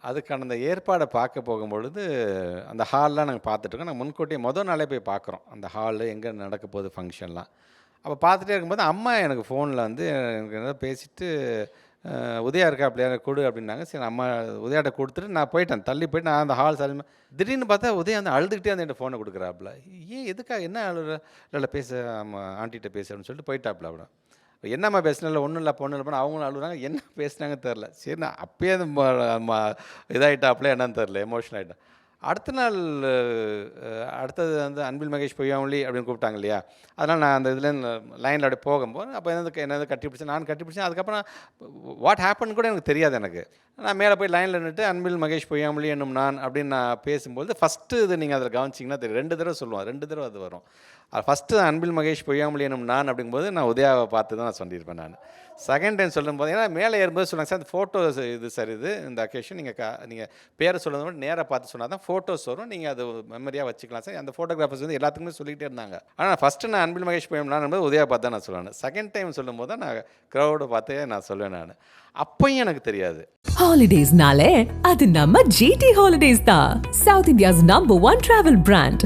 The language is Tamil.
அதுக்கான அந்த ஏற்பாட பார்க்க போகும்பொழுது, அந்த ஹால்லாம் நாங்க பார்த்துட்டுருக்கோம். நாங்க முன்கூட்டியே மொத நாளே போய் பார்க்குறோம். அந்த ஹாலு எங்க நடக்க போகுது ஃபங்ஷன்லாம். அப்ப பார்த்துட்டே இருக்கும்போது, அம்மா எனக்கு ஃபோன்ல வந்து எனக்கு ஏதோ பேசிட்டு, "உதயா இருக்காப்லயா குடு" அப்படின்னாங்க. சரி அம்மா உதயாட்ட குடுத்துட்டு நான் போயிட்டேன். தள்ளி போயிட்டு நான் அந்த ஹால் சைலன்ட் திடீர்னு பார்த்தா உதயா வந்து அழுதுகிட்டே வந்து என்ட்ட ஃபோன குடுக்குறாப்புல. ஏன் எதுக்காக என்ன அழுற? "இல்ல, இல்ல பேசு அம்மா ஆன்ட்டிட்ட பேசு" அப்படின்னு சொல்லிட்டு போயிட்டாப்புல அவரு. என்னம்மா பேசுன? இல்ல ஒண்ணும் இல்ல, அப்ப ஒண்ணும் இல்ல. அவங்களும் அழுவுறாங்க. என்ன பேசுனாங்கன்னு தெரியல. சரி நான் அப்பயே அது ம இதாயிட்டாப்புல என்னன்னு தெரியல. எமோஷனல் ஆயிட்டேன். அடுத்த நாள் அடுத்தது வந்து அன்பில் மகேஷ் பொய்யாமொழி அப்படின்னு கூப்பிட்டாங்க இல்லையா? அதனால நான் அந்த இதுலேருந்து லைன்ல அப்படியே போகும்போது, அப்போ என்னது கட்டிப்பிடிச்சேன். நான் கட்டிப்பிடிச்சேன். அதுக்கப்புறம் வாட் ஹேப்பன் கூட எனக்கு தெரியாது எனக்கு. நான் மேலே போய் லைன்ல நின்னுட்டு அன்பில் மகேஷ் பொய்யாமொழி என்னும் நான் அப்படின்னு நான் பேசும்போது, ஃபர்ஸ்ட்டு இது நீங்க அதில கவனிச்சீங்கன்னா தெரியும். 2 தடவ சொல்லுவோம். 2 தடவ அது வரும். ஃபர்ஸ்ட்டு அன்பில் மகேஷ் பொய்யாமொழி எனும் நான் அப்படிங்கும்போது, நான் உதயாவ பார்த்து தான் நான் சொல்லியிருப்பேன் நானு. செகண்ட் டைம் சொல்லும்போது ஏன்னா மேலே ஏறும்போது சொன்னாங்க, "சார் இந்த ஃபோட்டோஸ் இது சார் இது. இந்த அக்கேஷன் நீங்க பேர சொல்றத விட நேரா பார்த்து சொன்னா தான் ஃபோட்டோஸ் வரும். நீங்க அது மெமரியா வச்சுக்கலாம் சார்." அந்த ஃபோட்டோகிராஃபர்ஸ் வந்து எல்லாத்துக்குமே சொல்லிக்கிட்டே இருந்தாங்க. ஆனா ஃபர்ஸ்ட்டு நான் அன்பில் மகேஷ் பொய்யாமொழி நான் உதயாவ பார்த்து தான் நான் சொல்லுவேன். செகண்ட் டைம் சொல்லும்போது தான் நான் கிரவுட பார்த்தே நான் சொல்லுவேன் நானு. அப்பயும் எனக்கு தெரியாது. Holidays nale, adu namma GT Holidays da. South India's #1 travel brand.